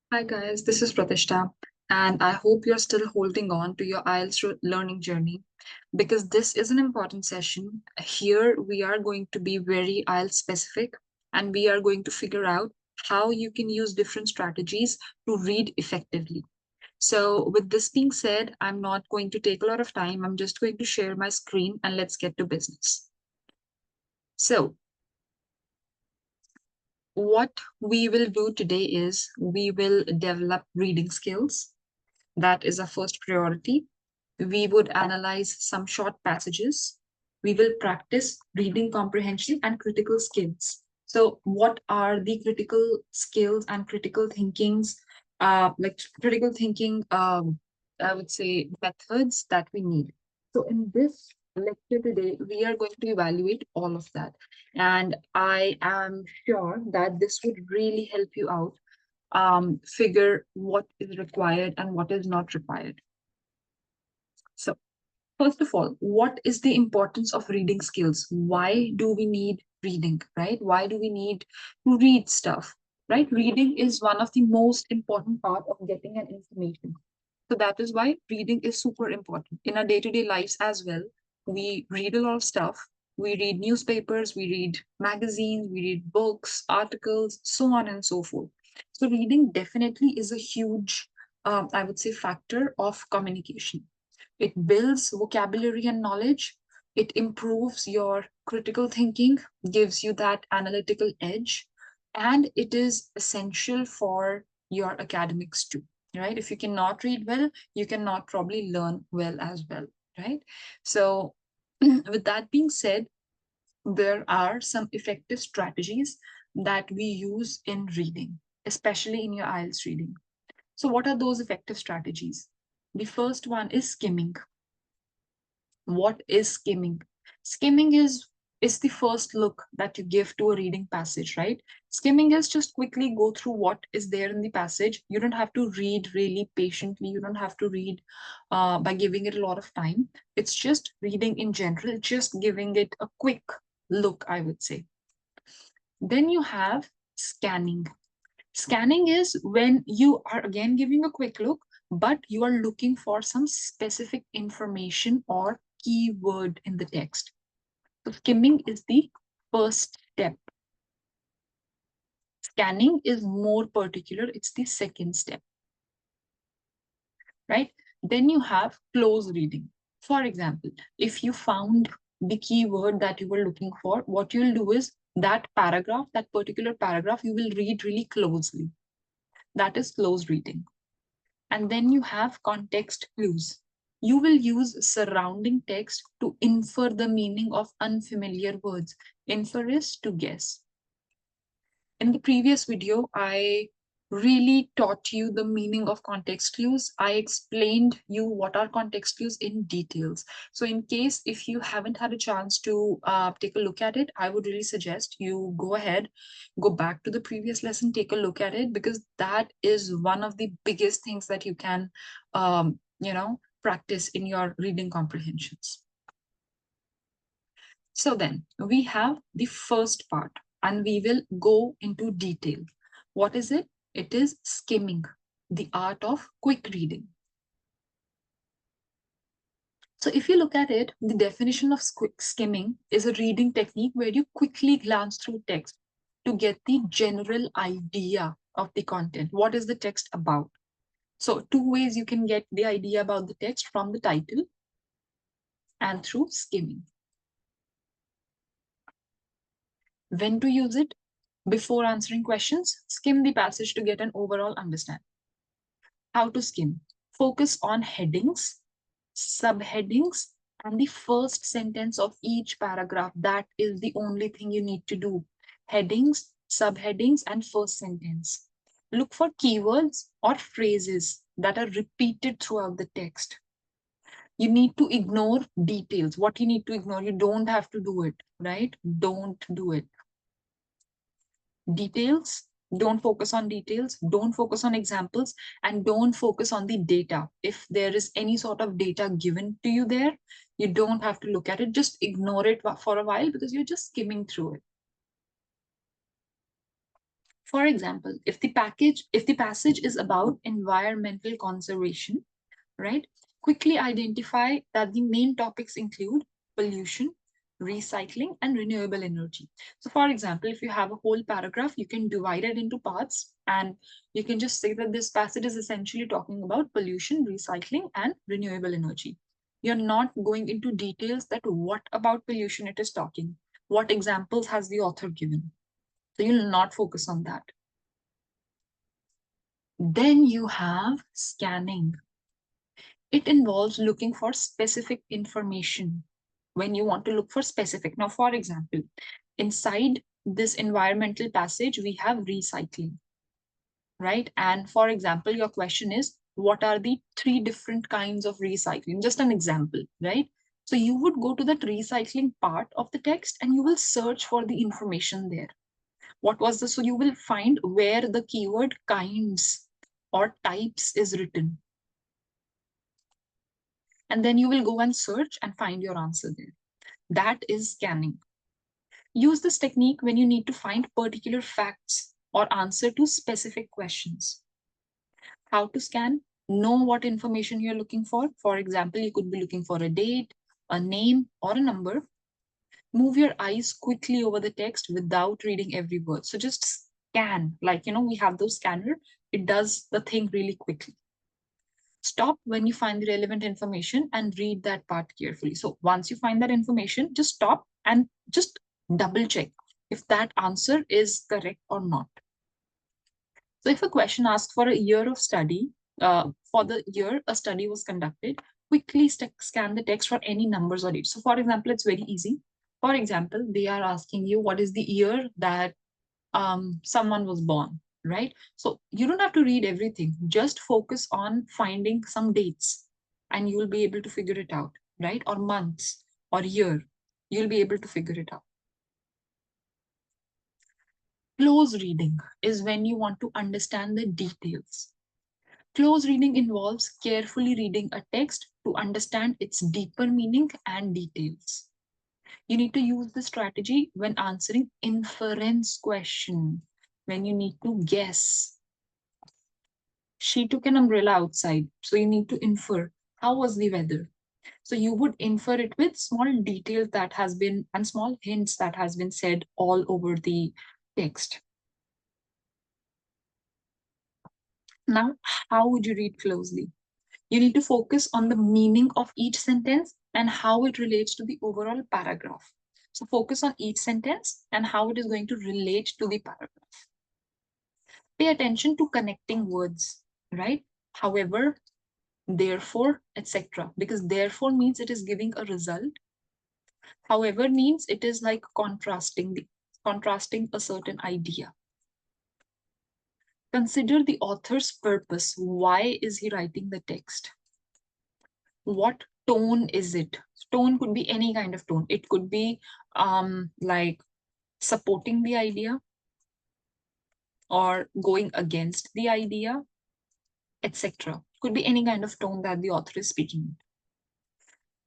Hi guys, this is Pratishta, and I hope you're still holding on to your IELTS learning journey because this is an important session. Here, we are going to be very IELTS specific and we are going to figure out how you can use different strategies to read effectively. So, with this being said, I'm not going to take a lot of time. I'm just going to share my screen and let's get to business. So, what we will do today is we will develop reading skills. That is our first priority. We would analyze some short passages. We will practice reading comprehension and critical skills. So, what are the critical skills and critical thinkings, like critical thinking, I would say, methods that we need? So, in this lecture today, we are going to evaluate all of that. And I am sure that this would really help you out figure what is required and what is not required. So, first of all, what is the importance of reading skills? Why do we need reading, right? Why do we need to read stuff, right? Reading is one of the most important part of getting an information. So that is why reading is super important in our day-to-day lives as well. We read a lot of stuff. We read newspapers, we read magazines, we read books, articles, so on and so forth. So reading definitely is a huge, I would say, factor of communication. It builds vocabulary and knowledge. It improves your critical thinking, gives you that analytical edge, and it is essential for your academics too, right? If you cannot read well, you cannot probably learn well as well, right? So, with that being said, there are some effective strategies that we use in reading, especially in your IELTS reading. So, what are those effective strategies? The first one is skimming. What is skimming? Skimming is the first look that you give to a reading passage, right? Skimming is just quickly go through what is there in the passage. You don't have to read really patiently. You don't have to read by giving it a lot of time. It's just reading in general, just giving it a quick look, I would say. Then you have scanning. Scanning is when you are again giving a quick look, but you are looking for some specific information or keyword in the text. So skimming is the first step. Scanning is more particular, it's the second step, right? Then you have close reading. For example, if you found the keyword that you were looking for, what you'll do is that paragraph, that particular paragraph, you will read really closely. That is close reading. And then you have context clues. You will use surrounding text to infer the meaning of unfamiliar words. Infer is to guess. In the previous video, I really taught you the meaning of context clues. I explained you what are context clues in details. So in case if you haven't had a chance to take a look at it, I would really suggest you go ahead, go back to the previous lesson, take a look at it, because that is one of the biggest things that you can, practice in your reading comprehensions. So then we have the first part and we will go into detail. What is it? It is skimming, the art of quick reading. So if you look at it, the definition of quick skimming is a reading technique where you quickly glance through text to get the general idea of the content. What is the text about? So two ways you can get the idea about the text: from the title and through skimming. When to use it? Before answering questions, skim the passage to get an overall understanding. How to skim? Focus on headings, subheadings, and the first sentence of each paragraph. That is the only thing you need to do. Headings, subheadings, and first sentence. Look for keywords or phrases that are repeated throughout the text. You need to ignore details. What you need to ignore, you don't have to do it, right? Don't do it. Details, don't focus on details, don't focus on examples, and don't focus on the data. If there is any sort of data given to you there, you don't have to look at it. Just ignore it for a while because you're just skimming through it. For example, if the passage is about environmental conservation, right? Quickly identify that the main topics include pollution, recycling, and renewable energy. So, for example, if you have a whole paragraph, you can divide it into parts and you can just say that this passage is essentially talking about pollution, recycling, and renewable energy. You're not going into details that what about pollution it is talking, what examples has the author given. So, you'll not focus on that. Then you have scanning. It involves looking for specific information when you want to look for specific. Now, for example, inside this environmental passage, we have recycling, right? And for example, your question is, what are the three different kinds of recycling? Just an example, right? So you would go to that recycling part of the text and you will search for the information there. What was the, so you will find where the keyword kinds or types is written, and then you will go and search and find your answer there. That is scanning. Use this technique when you need to find particular facts or answer to specific questions. How to scan? Know what information you're looking for. For example, you could be looking for a date, a name, or a number. Move your eyes quickly over the text without reading every word. So just scan, like, we have those scanner. It does the thing really quickly. Stop when you find the relevant information and read that part carefully. So once you find that information, just stop and just double check if that answer is correct or not. So if a question asks for a year of study, for the year a study was conducted, quickly scan the text for any numbers or dates. So for example, it's very easy. For example, they are asking you what is the year that someone was born, right? So you don't have to read everything. Just focus on finding some dates and you will be able to figure it out, right? Or months or year. You'll be able to figure it out. Close reading is when you want to understand the details. Close reading involves carefully reading a text to understand its deeper meaning and details. You need to use this strategy when answering inference question, when you need to guess. She took an umbrella outside, so you need to infer how was the weather. So you would infer it with small details that has been and small hints that has been said all over the text. Now, how would you read closely? You need to focus on the meaning of each sentence and how it relates to the overall paragraph. So focus on each sentence and how it is going to relate to the paragraph. Pay attention to connecting words, right? However, therefore, etc. Because therefore means it is giving a result. However means it is like contrasting a certain idea. Consider the author's purpose. Why is he writing the text? What tone is it? Tone could be any kind of tone. It could be like supporting the idea or going against the idea, etc. Could be any kind of tone that the author is speaking.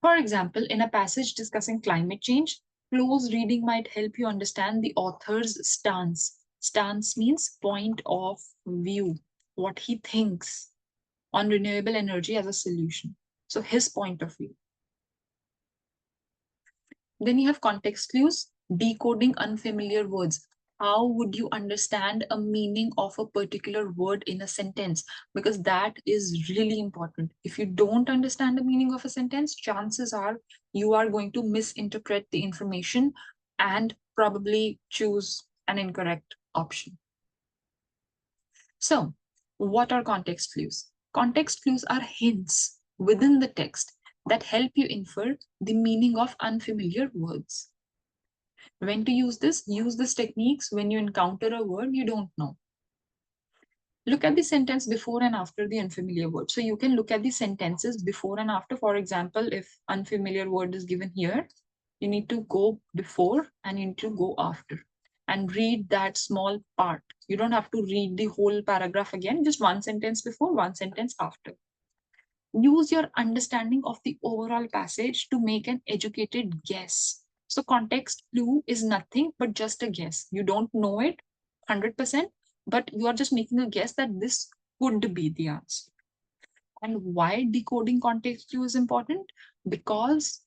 For example, in a passage discussing climate change, close reading might help you understand the author's stance. Stance means point of view, what he thinks on renewable energy as a solution. So his point of view. Then you have context clues, decoding unfamiliar words. How would you understand a meaning of a particular word in a sentence? Because that is really important. If you don't understand the meaning of a sentence, chances are you are going to misinterpret the information and probably choose an incorrect option. So, what are context clues? Context clues are hints within the text that help you infer the meaning of unfamiliar words. When to use this? Use these techniques when you encounter a word you don't know. Look at the sentence before and after the unfamiliar word. So you can look at the sentences before and after. For example, if unfamiliar word is given here, you need to go before and you need to go after and read that small part. You don't have to read the whole paragraph again, just one sentence before, one sentence after. Use your understanding of the overall passage to make an educated guess. So context clue is nothing but just a guess. You don't know it 100%, but you are just making a guess that this could be the answer. And why decoding context clue is important? Because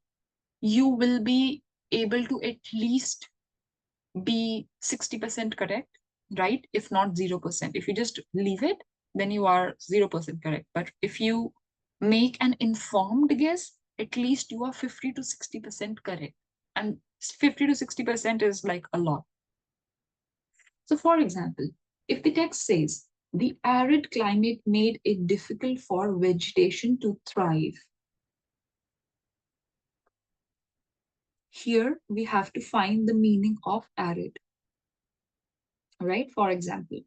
you will be able to at least be 60% correct, right? If not 0%. If you just leave it, then you are 0% correct. But if you make an informed guess, at least you are 50 to 60% correct. And 50 to 60% is like a lot. So, for example, if the text says, the arid climate made it difficult for vegetation to thrive, here we have to find the meaning of arid, right? For example,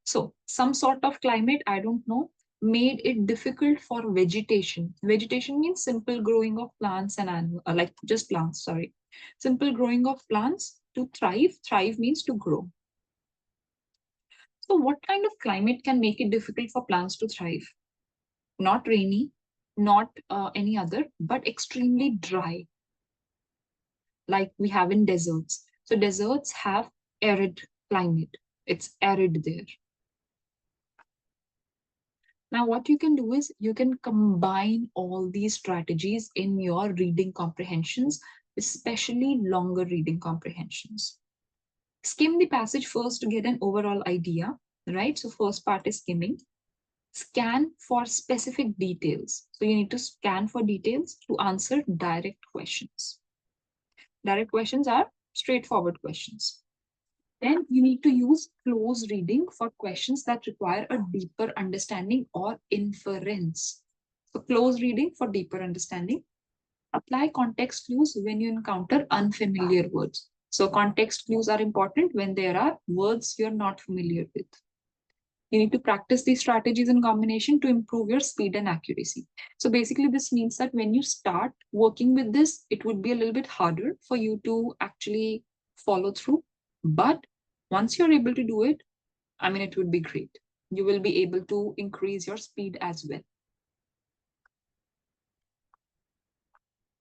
so some sort of climate, I don't know, made it difficult for vegetation. Vegetation means simple growing of plants and animals, like just plants, sorry. Simple growing of plants to thrive. Thrive means to grow. So what kind of climate can make it difficult for plants to thrive? Not rainy, not any other, but extremely dry, like we have in deserts. So deserts have arid climate. It's arid there. Now, what you can do is you can combine all these strategies in your reading comprehensions, especially longer reading comprehensions. Skim the passage first to get an overall idea, right? So, first part is skimming. Scan for specific details. So, you need to scan for details to answer direct questions. Direct questions are straightforward questions. Then you need to use close reading for questions that require a deeper understanding or inference. So, close reading for deeper understanding. Apply context clues when you encounter unfamiliar words. So, context clues are important when there are words you're not familiar with. You need to practice these strategies in combination to improve your speed and accuracy. So, basically, this means that when you start working with this, it would be a little bit harder for you to actually follow through. But once you're able to do it, I mean, it would be great. You will be able to increase your speed as well.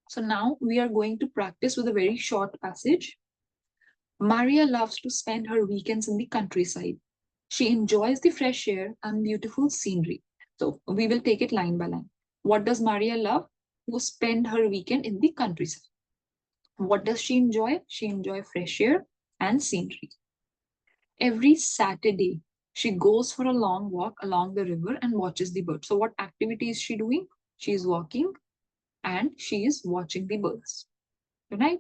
So now we are going to practice with a very short passage. Maria loves to spend her weekends in the countryside. She enjoys the fresh air and beautiful scenery. So we will take it line by line. What does Maria love? To spend her weekend in the countryside. What does she enjoy? She enjoys fresh air and scenery. Every Saturday, she goes for a long walk along the river and watches the birds. So, what activity is she doing? She is walking and she is watching the birds. Right?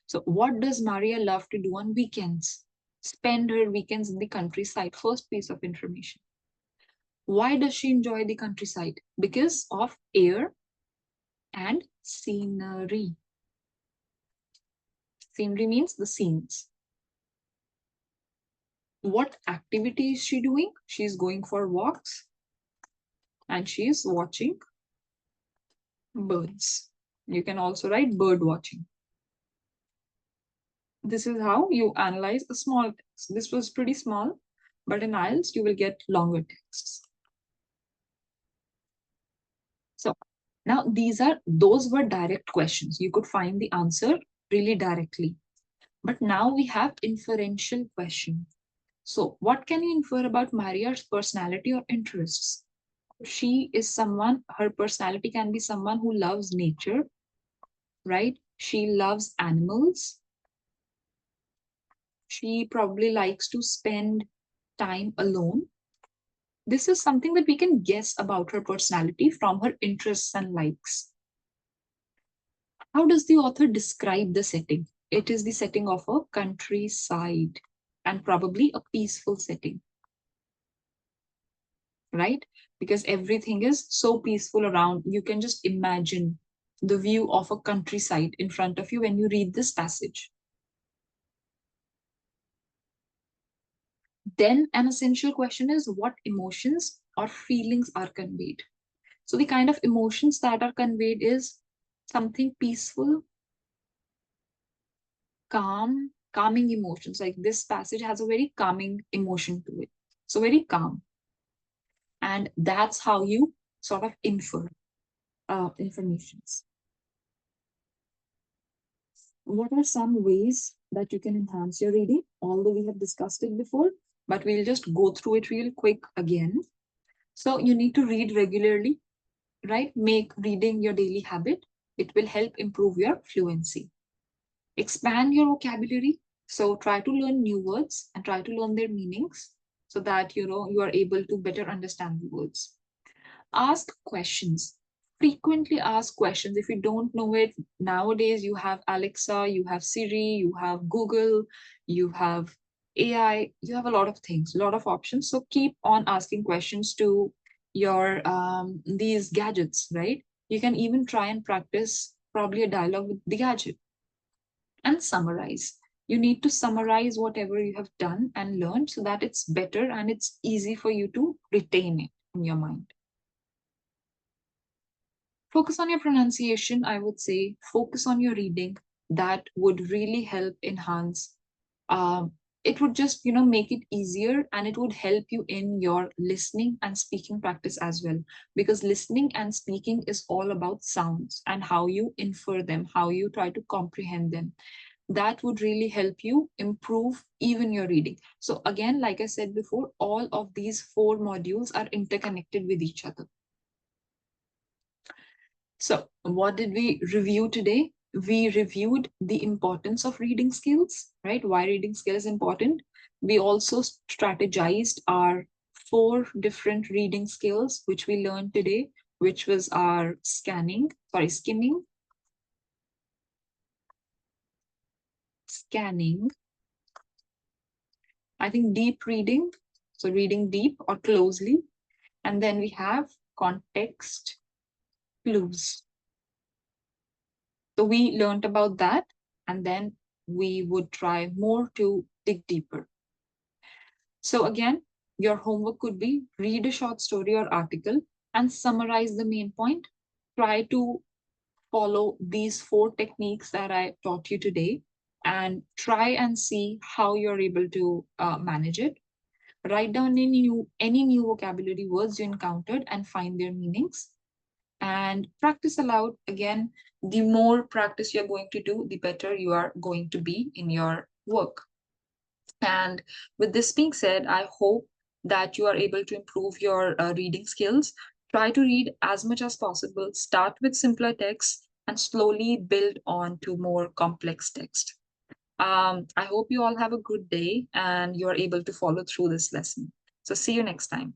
So, what does Maria love to do on weekends? Spend her weekends in the countryside. First piece of information. Why does she enjoy the countryside? Because of air and scenery. Scenery means the scenes. What activity is she doing? She is going for walks and she is watching birds. You can also write bird watching. This is how you analyze a small text. This was pretty small, but in IELTS, you will get longer texts. So now those were direct questions. You could find the answer really directly. But now we have inferential question. So what can you infer about Maria's personality or interests? She is someone, her personality can be someone who loves nature, right? She loves animals. She probably likes to spend time alone. This is something that we can guess about her personality from her interests and likes. How does the author describe the setting? It is the setting of a countryside and probably a peaceful setting, right? Because everything is so peaceful around. You can just imagine the view of a countryside in front of you when you read this passage. Then an essential question is what emotions or feelings are conveyed. So the kind of emotions that are conveyed is something peaceful, calming emotions. Like this passage has a very calming emotion to it. So very calm. And that's how you sort of infer informations. What are some ways that you can enhance your reading? Although we have discussed it before, but we'll just go through it real quick again. So you need to read regularly, right? Make reading your daily habit. It will help improve your fluency. Expand your vocabulary. So try to learn new words and try to learn their meanings so that you are able to better understand the words. Ask questions. Frequently ask questions. If you don't know it, nowadays you have Alexa, you have Siri, you have Google, you have AI, you have a lot of things, a lot of options. So keep on asking questions to your these gadgets, right? You can even try and practice probably a dialogue with the gadget. And summarize. You need to summarize whatever you have done and learned so that it's better and it's easy for you to retain it in your mind. Focus on your pronunciation, I would say. Focus on your reading. That would really help enhance. It would just, make it easier and it would help you in your listening and speaking practice as well. Because listening and speaking is all about sounds and how you infer them, how you try to comprehend them. That would really help you improve even your reading. So, again, like I said before, all of these four modules are interconnected with each other. So, what did we review today? We reviewed the importance of reading skills, right? Why reading skill is important. We also strategized our four different reading skills, which we learned today, which was our scanning, I think deep reading, so reading deep or closely. And then we have context clues. So we learned about that, and then we would try more to dig deeper. So again, your homework could be read a short story or article and summarize the main point. Try to follow these four techniques that I taught you today and try and see how you're able to manage it. Write down any new vocabulary words you encountered and find their meanings. And practice aloud. Again, the more practice you're going to do, the better you are going to be in your work. And with this being said, I hope that you are able to improve your reading skills. Try to read as much as possible. Start with simpler text and slowly build on to more complex text. I hope you all have a good day and you're able to follow through this lesson. So see you next time.